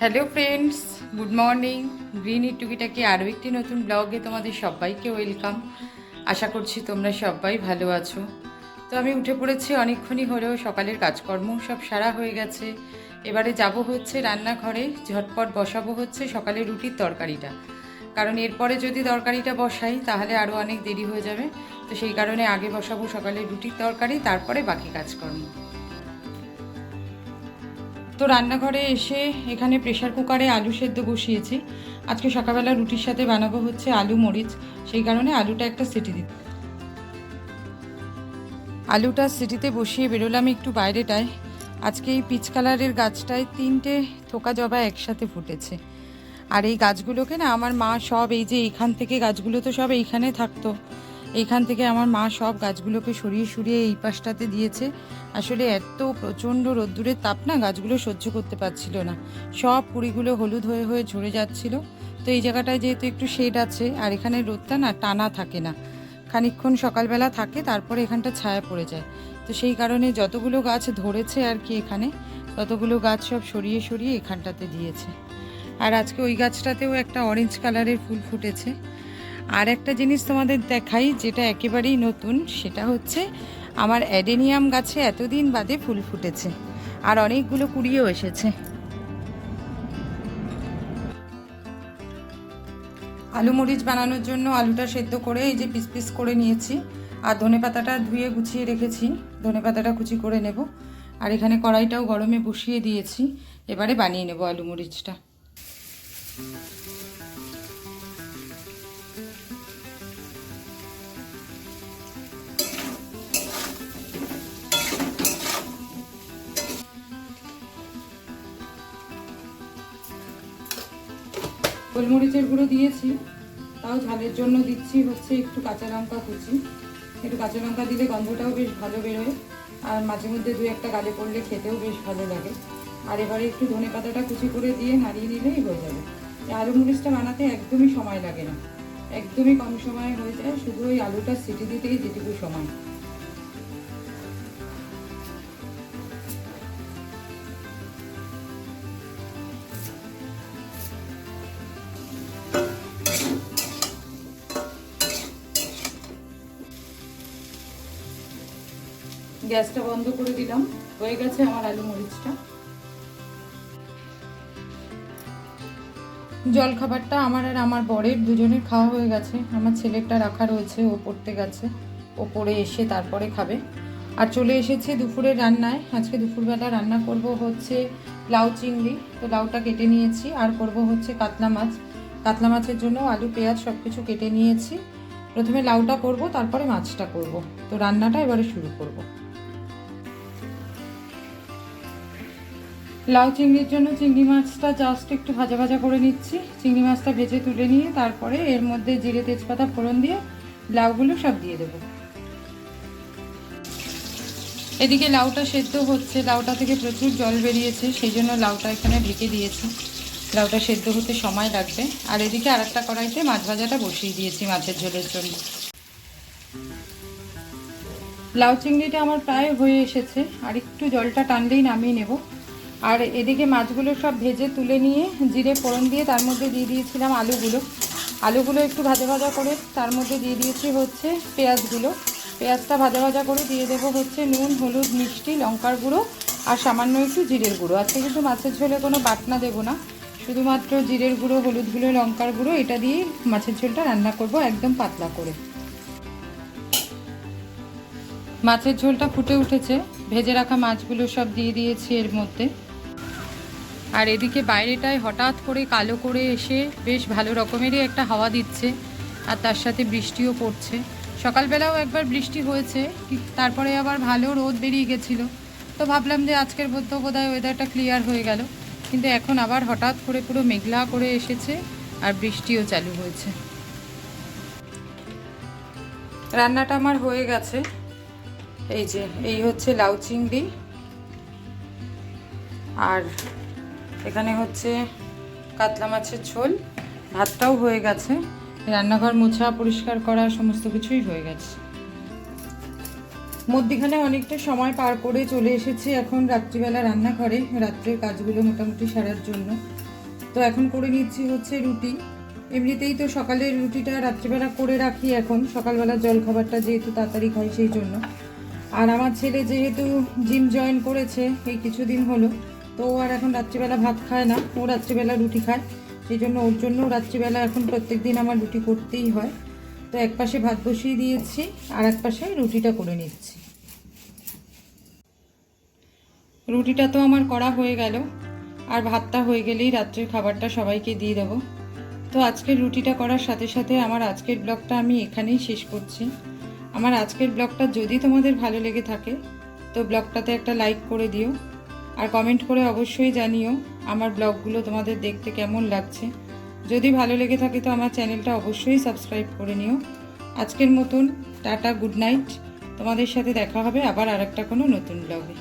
Hello friends, good morning. Green টুকিটাকি আরও একটি নতুন ব্লগে তোমাদের সবাইকে ওয়েলকাম। আশা করছি তোমরা সবাই ভালো আছো। তো আমি উঠে পড়েছি অনেকক্ষণই হলেও, সকালের কাজকর্ম সব সারা হয়ে গেছে। এবারে যাব হচ্ছে রান্নাঘরে, ঝটপট বসাবো হচ্ছে সকালে রুটির তরকারিটা, কারণ এরপরে যদি তরকারিটা বসাই তাহলে আরও অনেক দেরি হয়ে যাবে। তো সেই কারণে আগে বসাবো সকালে রুটির তরকারি, তারপরে বাকি কাজকর্ম। তো রান্নাঘরে এসে এখানে প্রেশার কুকারে আলু সেদ্ধ বসিয়েছি। আজকে সকালবেলা রুটির সাথে বানাবো হচ্ছে আলু মরিচ, সেই কারণে আলুটা একটা সিটি দিই। আলুটা সিটিতে বসিয়ে বেরোলাম একটু বাইরেটায়। আজকে এই পিচ কালারের গাছটায় 3টে থোকা জবা একসাথে ফুটেছে। আর এই গাছগুলোকে না আমার মা সব, এই যে এইখান থেকে গাছগুলো তো সব এইখানে থাকতো, এইখান থেকে আমার মা সব গাছগুলোকে সরিয়ে সরিয়ে এই পাশটাতে দিয়েছে। আসলে এত প্রচণ্ড রোদ্দুরের তাপ না, গাছগুলো সহ্য করতে পারছিল না, সব কুড়িগুলো হলুদ হয়ে হয়ে ঝরে যাচ্ছিল। তো এই জায়গাটায় যেহেতু একটু শেড আছে, আর এখানে রোদটা না টানা থাকে না, খানিকক্ষণ সকালবেলা থাকে, তারপরে এখানটা ছায়া পড়ে যায়। তো সেই কারণে যতগুলো গাছ ধরেছে আর কি এখানে, ততগুলো গাছ সব সরিয়ে সরিয়ে এখানটাতে দিয়েছে। আর আজকে ওই গাছটাতেও একটা অরেঞ্জ কালারের ফুল ফুটেছে। আর একটা জিনিস তোমাদের দেখাই, যেটা একেবারেই নতুন, সেটা হচ্ছে আমার অ্যাডেনিয়াম গাছে এতদিন বাদে ফুল ফুটেছে, আর অনেকগুলো কুড়িয়েও এসেছে। আলু মরিচ বানানোর জন্য আলুটা সেদ্ধ করে এই যে পিস পিস করে নিয়েছি, আর ধনেপাতাটা ধুয়ে গুছিয়ে রেখেছি, ধনেপাতাটা কুচি করে নেব। আর এখানে কড়াইটাও গরমে বসিয়ে দিয়েছি, এবারে বানিয়ে নেব আলু মরিচটা। গোলমরিচের গুঁড়ো দিয়েছি, তাও ঝালের জন্য দিচ্ছি হচ্ছে একটু কাঁচা লঙ্কা কুচি। একটু কাঁচা লঙ্কা দিলে গন্ধটাও বেশ ভালো বেরোয়, আর মাঝে মধ্যে 2-1টা গালে পড়লে খেতেও বেশ ভালো লাগে। আর এবারে একটু ধনেপাতাটা কুচি করে দিয়ে নাড়িয়ে নিলেই হয়ে যাবে। এই আলু মরিচটা বানাতে একদমই সময় লাগে না, একদমই কম সময়ে হয়ে যায়, শুধু ওই আলুটা সিটি দিতেই যেটুকু সময়। গ্যাসটা বন্ধ করে দিলাম, হয়ে গেছে আমার আলু মরিচটা। জলখাবারটা আমার আর আমার বরের দুজনের খাওয়া হয়ে গেছে, আমার ছেলেরটা রাখা রয়েছে, ও পড়তে গেছে, ও পড়ে এসে তারপরে খাবে। আর চলে এসেছি দুপুরের রান্নায়। আজকে দুপুরবেলা রান্না করব হচ্ছে লাউ চিংড়ি। তো লাউটা কেটে নিয়েছি, আর করব হচ্ছে কাতলা মাছ। কাতলা মাছের জন্য আলু পেঁয়াজ সব কিছু কেটে নিয়েছি। প্রথমে লাউটা করব, তারপরে মাছটা করব। তো রান্নাটা এবারে শুরু করব। লাউ চিংড়ির জন্য চিংড়ি মাছটা জাস্ট একটু ভাজা ভাজা করে নিচ্ছি। চিংড়ি মাছটা ভেজে তুলে নিয়ে তারপরে এর মধ্যে জিরে তেজপাতা ফোড়ন দিয়ে লাউগুলো সব দিয়ে দেবো। এদিকে লাউটা সেদ্ধ হচ্ছে, লাউটা থেকে প্রচুর জল বেরিয়েছে, সেই জন্য লাউটা এখানে ঢেকে দিয়েছি। লাউটা সেদ্ধ হতে সময় লাগবে। আর এদিকে আরেকটা কড়াইতে মাছ ভাজাটা বসিয়ে দিয়েছি মাছের ঝোলের জন্য। লাউ চিংড়িটা আমার প্রায় হয়ে এসেছে, আর একটু জলটা টানলেই নামিয়ে নেব। আর এদিকে মাছগুলো সব ভেজে তুলে নিয়ে জিরে ফোড়ন দিয়ে তার মধ্যে দিয়ে দিয়েছিলাম আলুগুলো একটু ভাজা ভাজা করে তার মধ্যে দিয়ে দিয়েছি হচ্ছে পেঁয়াজগুলো। পেঁয়াজটা ভাজা ভাজা করে দিয়ে দেবো হচ্ছে নুন, হলুদ, মিষ্টি, লঙ্কার গুঁড়ো আর সামান্য একটু জিরের গুঁড়ো। আজকে কিন্তু মাছের ঝোলে কোনো বাটনা দেবো না, শুধুমাত্র জিরের গুঁড়ো, হলুদ গুঁড়ো, লঙ্কার গুঁড়ো এটা দিয়েই মাছের ঝোলটা রান্না করব, একদম পাতলা করে। মাছের ঝোলটা ফুটে উঠেছে, ভেজে রাখা মাছগুলো সব দিয়ে দিয়েছি এর মধ্যে। আর এদিকে বাইরেটায় হঠাৎ করে কালো করে এসে বেশ ভালো রকমেরই একটা হাওয়া দিচ্ছে, আর তার সাথে বৃষ্টিও পড়ছে। সকালবেলাও একবার বৃষ্টি হয়েছে, তারপরে আবার ভালো রোদ বেরিয়ে গেছিলো। তো ভাবলাম যে আজকের মধ্যে বোধহয় ওয়েদারটা ক্লিয়ার হয়ে গেল, কিন্তু এখন আবার হঠাৎ করে পুরো মেঘলা করে এসেছে, আর বৃষ্টিও চালু হয়েছে। রান্নাটা আমার হয়ে গেছে। এই যে এই হচ্ছে লাউ চিংড়ি, আর এখানে হচ্ছে কাতলা মাছের ঝোল। ভাতটাও হয়ে গেছে, রান্নাঘর মোছা পরিষ্কার করা সমস্ত কিছুই হয়ে গেছে। মধ্যিখানে অনেকটা সময় পার করে চলে এসেছি এখন রাত্রিবেলা রান্নাঘরে, রাত্রের কাজগুলো মোটামুটি সারার জন্য। তো এখন করে নিচ্ছি হচ্ছে রুটি। এমনিতেই তো সকালের রুটিটা রাত্রিবেলা করে রাখি, এখন সকালবেলা জল খাবারটা যেহেতু তাড়াতাড়ি খাই সেই জন্য। আর আমার ছেলে যেহেতু জিম জয়েন করেছে এই কিছুদিন হলো, তো ও আর এখন রাত্রিবেলা ভাত খায় না, ও রাত্রিবেলা রুটি খায়। সেই জন্য ওর জন্য রাত্রিবেলা এখন প্রত্যেক দিন আমার রুটি করতেই হয়। তো এক পাশে ভাত বসিয়ে দিয়েছি আর এক পাশে রুটিটা করে নিচ্ছি। রুটিটা তো আমার করা হয়ে গেল, আর ভাতটা হয়ে গেলেই রাত্রের খাবারটা সবাইকে দিয়ে দেবো। তো আজকের রুটিটা করার সাথে সাথে আমার আজকের ব্লগটা আমি এখানেই শেষ করছি। আমার আজকের ব্লগটা যদি তোমাদের ভালো লেগে থাকে তো ব্লগটাতে একটা লাইক করে দিও, আর কমেন্ট করে অবশ্যই জানিও আমার ব্লগগুলো তোমাদের দেখতে কেমন লাগছে। যদি ভালো লেগে থাকে তো আমার চ্যানেলটা অবশ্যই সাবস্ক্রাইব করে নিও। আজকের মতন টাটা, গুড নাইট। তোমাদের সাথে দেখা হবে আবার আরেকটা কোনো নতুন ব্লগে।